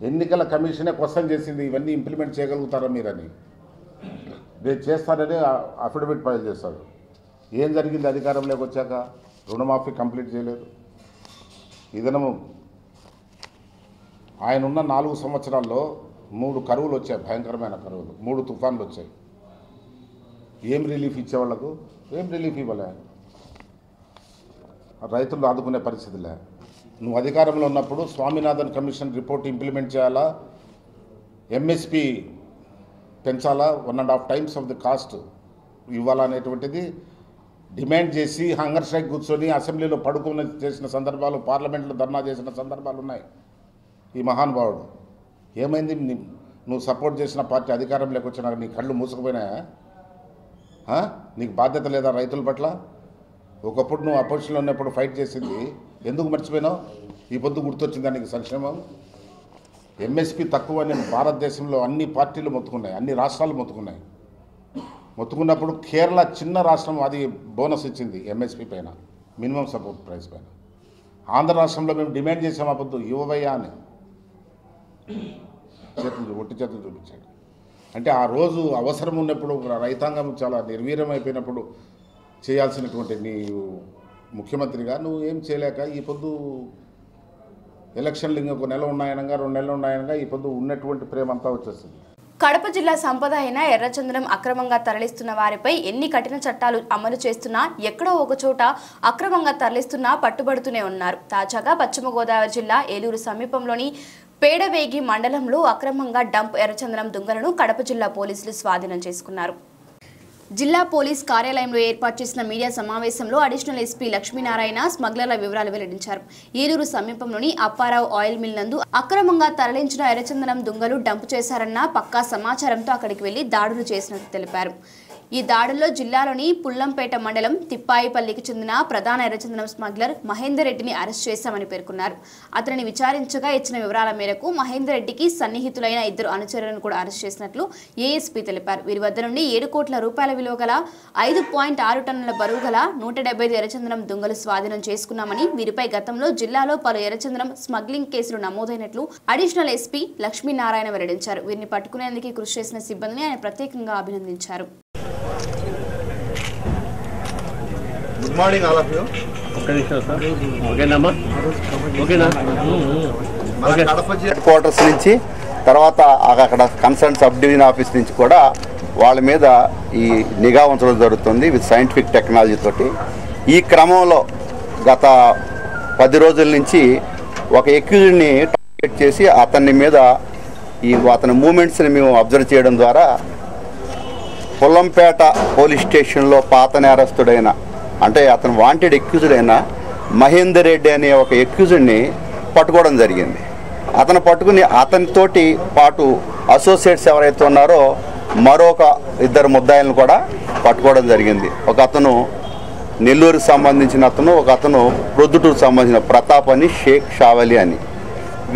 ఎన్నికల కమిషనే క్వశ్చన్ చేసింది, ఇవన్నీ ఇంప్లిమెంట్ చేయగలుగుతారా మీరని. నేను చేస్తానని అఫిడవిట్ ఫైల్ చేస్తాడు. ఏం జరిగింది? అధికారంలోకి వచ్చాక రుణమాఫీ కంప్లీట్ చేయలేదు. ఇదనము ఆయన ఉన్న 4 సంవత్సరాల్లో 3 కరువులు వచ్చాయి, భయంకరమైన కరువులు, 3 తుఫాన్లు వచ్చాయి. ఏం రిలీఫ్ ఇచ్చేవాళ్లకు? ఏం రిలీఫ్ ఇవ్వలే. రైతులు ఆదుకునే పరిస్థితిలే. నువ్వు అధికారంలో ఉన్నప్పుడు స్వామినాథన్ కమిషన్ రిపోర్ట్ ఇంప్లిమెంట్ చేయాలా, ఎంఎస్పి పెంచాలా, 1.5 times ఆఫ్ ది కాస్ట్ ఇవ్వాలనేటువంటిది డిమాండ్ చేసి హంగర్ స్ట్రైక్ కూర్చొని అసెంబ్లీలో పడుకుని చేసిన సందర్భాలు, పార్లమెంట్లో ధర్నా చేసిన సందర్భాలు ఉన్నాయి. ఈ మహానుభావుడు ఏమైంది? నువ్వు సపోర్ట్ చేసిన పార్టీ అధికారంలోకి వచ్చినాక నీ కళ్ళు మూసుకుపోయినాయా? నీకు బాధ్యత లేదా రైతుల పట్ల? ఒకప్పుడు నువ్వు అపోజిషన్లో ఉన్నప్పుడు ఫైట్ చేసింది ఎందుకు మర్చిపోయినావు? ఈ పొద్దు గుర్తొచ్చింది దానికి సంక్షేమం. ఎంఎస్పి తక్కువ అని భారతదేశంలో అన్ని పార్టీలు మొత్తుకున్నాయి, అన్ని రాష్ట్రాలు మొత్తుకున్నాయి. మొత్తుకున్నప్పుడు కేరళ చిన్న రాష్ట్రం అది బోనస్ ఇచ్చింది ఎంఎస్పి పైన, మినిమం సపోర్ట్ ప్రైస్ పైన. ఆంధ్ర రాష్ట్రంలో మేము డిమాండ్ చేసాం ఆ పొద్దు ఇవ్వవయ్యా అని, ఒట్టి చేతులు చూపించాడు. అంటే ఆ రోజు అవసరం ఉన్నప్పుడు, రైతాంగం చాలా నిర్వీర్యం అయిపోయినప్పుడు చేయాల్సినటువంటి నీ ముఖ్యమంత్రిగా నువ్వు ఏం చేయలేక ఈ పొద్దు ఎలక్షన్లు ఇంకొక నెల ఉన్నాయనగా 2 నెలలు ఉన్నాయనగా ఈ పొద్దు ఉన్నటువంటి ప్రేమ అంతా వచ్చేస్తుంది. కడప జిల్లా సంపద అయిన ఎర్రచందనం అక్రమంగా తరలిస్తున్న వారిపై ఎన్ని కఠిన చట్టాలు అమలు చేస్తున్నా ఎక్కడో ఒక చోట అక్రమంగా తరలిస్తున్నా పట్టుబడుతూనే ఉన్నారు. తాజాగా పశ్చిమ గోదావరి జిల్లా ఏలూరు సమీపంలోని పేడవేగి మండలంలో అక్రమంగా డంప్ ఎర్రచందనం దుంగలను కడప జిల్లా పోలీసులు స్వాధీనం చేసుకున్నారు. జిల్లా పోలీస్ కార్యాలయంలో ఏర్పాటు చేసిన మీడియా సమావేశంలో అడిషనల్ ఎస్పీ లక్ష్మీనారాయణ స్మగ్లర్ల వివరాలు వెల్లడించారు. ఏలూరు సమీపంలోని అప్పారావు ఆయిల్ మిల్ నందు అక్రమంగా తరలించిన ఎర్రచందనం దుంగలు డంప్ చేశారన్న పక్కా సమాచారంతో అక్కడికి వెళ్లి దాడులు చేసినట్టు తెలిపారు. ఈ దాడుల్లో జిల్లాలోని పుల్లంపేట మండలం తిప్పాయిపల్లికి చెందిన ప్రధాన ఎర్రచందనం స్మగ్లర్ మహేందర్ రెడ్డిని అరెస్ట్ చేశామని పేర్కొన్నారు. అతనిని విచారించగా ఇచ్చిన వివరాల మేరకు మహేందర్ రెడ్డికి సన్నిహితులైన 2 అనుచరులను కూడా అరెస్ట్ చేసినట్లు ఏఎస్పీ తెలిపారు. వీరి వద్ద నుండి 7 కోట్ల రూపాయల విలువ గల 5.6 టన్నుల బరువు గల 175 ఎర్రచందనం దుంగలు స్వాధీనం చేసుకున్నామని, వీరిపై గతంలో జిల్లాలో పలు ఎర్రచందనం స్మగ్లింగ్ కేసులు నమోదైనట్లు అడిషనల్ ఎస్పీ లక్ష్మీనారాయణ వెల్లడించారు. వీరిని పట్టుకునేందుకు కృషి చేసిన సిబ్బందిని ఆయన ప్రత్యేకంగా అభినందించారు. Good morning all of you. మన కడప హెడ్ క్వార్టర్స్ నుంచి తర్వాత అక్కడ కన్సర్న్ సబ్ డివిజన్ ఆఫీస్ నుంచి కూడా వాళ్ళ మీద ఈ నిఘా ఉంచడం జరుగుతుంది విత్ సైంటిఫిక్ టెక్నాలజీ తోటి. ఈ క్రమంలో గత 10 రోజుల నుంచి ఒక ఎక్యూజ్డ్ని టార్గెట్ చేసి అతని మీద అతని మూమెంట్స్ని మేము అబ్జర్వ్ చేయడం ద్వారా పొల్లంపేట పోలీస్ స్టేషన్లో పాత నేరస్తుడైన అంటే అతను వాంటెడ్ ఎక్యూజ్డ్ అయిన మహేందర్ రెడ్డి అనే ఒక ఎక్యూజ్డ్ని పట్టుకోవడం జరిగింది. అతను పట్టుకుని అతనితోటి పాటు అసోసియేట్స్ ఎవరైతే ఉన్నారో మరొక 2 ముద్దాయిలను కూడా పట్టుకోవడం జరిగింది. ఒక అతను నెల్లూరుకు సంబంధించిన అతను, ఒక అతను ప్రొద్దుటూరుకు సంబంధించిన ప్రతాప్ అని, షేక్ షావలి అని.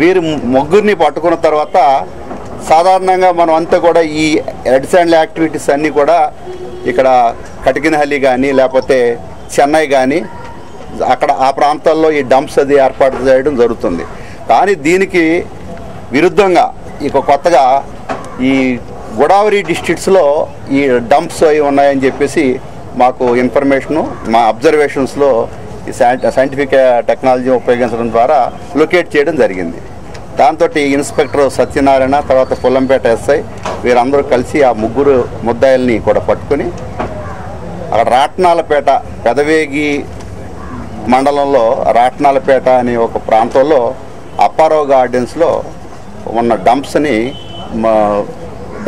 వీరు ముగ్గురిని పట్టుకున్న తర్వాత సాధారణంగా మనం అంతా కూడా ఈ రెడ్స్ అండ్ యాక్టివిటీస్ అన్నీ కూడా ఇక్కడ కటికినహల్లి కానీ లేకపోతే చెన్నై కానీ అక్కడ ఆ ప్రాంతాల్లో ఈ డంప్స్ అది ఏర్పాటు చేయడం జరుగుతుంది. కానీ దీనికి విరుద్ధంగా ఇక కొత్తగా ఈ గోదావరి డిస్ట్రిక్ట్స్లో ఈ డంప్స్ అవి ఉన్నాయని చెప్పేసి మాకు ఇన్ఫర్మేషను మా అబ్జర్వేషన్స్లో ఈ సైంటిఫిక్ టెక్నాలజీ ఉపయోగించడం ద్వారా లొకేట్ చేయడం జరిగింది. దాంతో ఇన్స్పెక్టర్ సత్యనారాయణ, తర్వాత పొల్లంపేట ఎస్ఐ వీరందరూ కలిసి ఆ 3 ముద్దాయిల్ని కూడా పట్టుకొని అక్కడ రాట్నాలపేట పెదవేగి మండలంలో రాట్నాలపేట అనే ఒక ప్రాంతంలో అప్పారావు గార్డెన్స్లో ఉన్న డంప్స్ని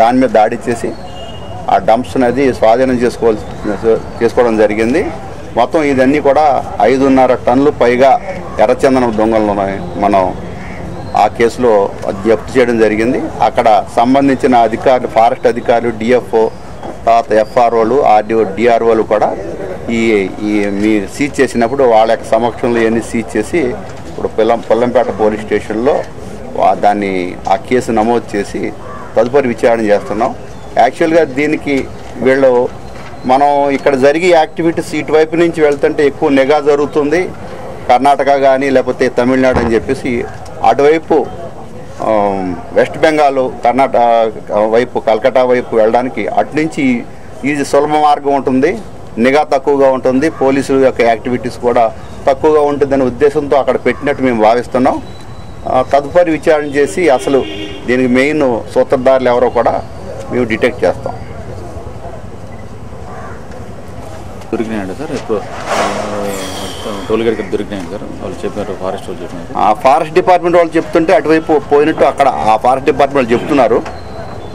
దాని మీద దాడి చేసి ఆ డంప్స్ అనేది స్వాధీనం చేసుకోవడం జరిగింది. మొత్తం ఇదన్నీ కూడా 5.5 టన్నులు పైగా ఎర్రచందనం దొంగలు ఉన్నాయి. మనం ఆ కేసులో జప్తు చేయడం జరిగింది. అక్కడ సంబంధించిన అధికారులు, ఫారెస్ట్ అధికారులు, డిఎఫ్ఓ, తర్వాత ఎఫ్ఆర్ఓలు, ఆర్డీఓ, డిఆర్ఓలు కూడా మీ సీజ్ చేసినప్పుడు వాళ్ళ యొక్క సమక్షంలో ఇవన్నీ సీజ్ చేసి ఇప్పుడు పొల్లంపేట పోలీస్ స్టేషన్లో ఆ కేసు నమోదు చేసి తదుపరి విచారణ చేస్తున్నాం. యాక్చువల్గా దీనికి మనం ఇక్కడ జరిగే యాక్టివిటీస్ ఇటువైపు నుంచి వెళ్తుంటే ఎక్కువ నిఘా జరుగుతుంది, కర్ణాటక కానీ లేకపోతే తమిళనాడు అని చెప్పేసి అటువైపు వెస్ట్ బెంగాల్, కర్ణాటక వైపు, కల్కటా వైపు వెళ్ళడానికి అటు నుంచి ఇది సులభ మార్గం ఉంటుంది, నిఘా తక్కువగా ఉంటుంది, పోలీసుల యొక్క యాక్టివిటీస్ కూడా తక్కువగా ఉంటుందనే ఉద్దేశంతో అక్కడ పెట్టినట్టు మేము భావిస్తున్నాం. తదుపరి విచారణ చేసి అసలు దీనికి మెయిన్ సూత్రధారులు ఎవరో కూడా మేము డిటెక్ట్ చేస్తాం. దొరికినాయండి సార్, ఇప్పుడు టోల్గేట్ దొరికినాయండి సార్, వాళ్ళు చెప్పారు, ఫారెస్ట్ వాళ్ళు చెప్పినారు. ఆ ఫారెస్ట్ డిపార్ట్మెంట్ వాళ్ళు చెప్తుంటే అటువైపు పోయినట్టు అక్కడ ఆ ఫారెస్ట్ డిపార్ట్మెంట్ వాళ్ళు చెప్తున్నారు.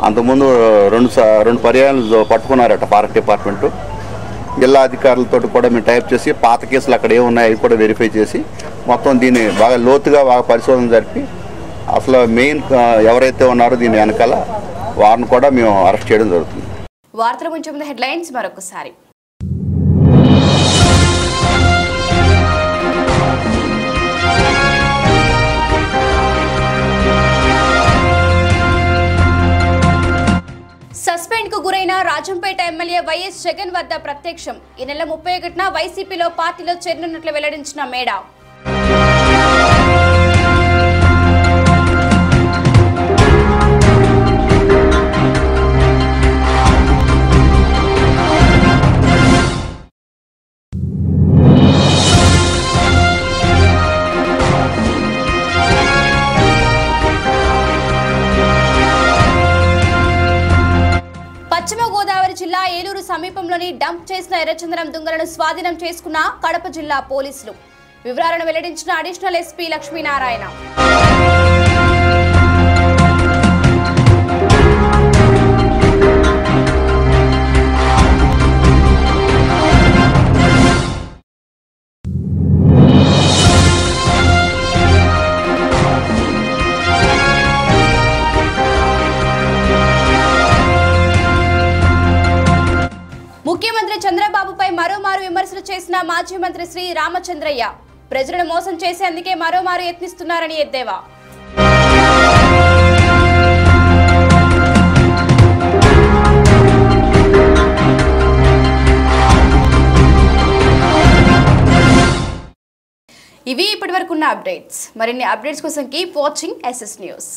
అంతకుముందు రెండు పర్యాయాలు పట్టుకున్నారట ఫారెస్ట్ డిపార్ట్మెంటు. జిల్లా అధికారులతో కూడా మేము టైప్ చేసి పాత కేసులు అక్కడ ఏమున్నాయి అవి కూడా వెరిఫై చేసి మొత్తం దీన్ని బాగా లోతుగా పరిశోధన జరిపి అసలు మెయిన్ ఎవరైతే ఉన్నారో దీని వెనకాల వారిని కూడా మేము అరెస్ట్ చేయడం జరుగుతుంది. వార్తల ముందు ముందు హెడ్లైన్స్ మరొకసారి. సస్పెండ్ కు గురైన రాజంపేట ఎమ్మెల్యే వైఎస్ జగన్ వద్ద ప్రత్యక్షం. ఈ నెల 31న వైసీపీలో పార్టీలో చేరనున్నట్లు వెల్లడించిన మేడా. పశ్చిమ గోదావరి జిల్లా ఏలూరు సమీపంలోని డంప్ చేసిన ఎర్రచందనం దుంగలను స్వాధీనం చేసుకున్న కడప జిల్లా పోలీసులు. వివరాలను వెల్లడించిన అడిషనల్ ఎస్పీ లక్ష్మీనారాయణ. ముఖ్యమంత్రి చంద్రబాబుపై మరోమారు విమర్శలు చేసిన మాజీ మంత్రి శ్రీ రామచంద్రయ్య ప్రజలను మోసం చేసేందుకే మరోమారు యత్నిస్తున్నారని ఎద్దేవా. ఇవి ఇప్పటివరకున్న అప్డేట్స్. మరిన్ని అప్డేట్స్ కోసం కీప్ వాచింగ్ SS న్యూస్.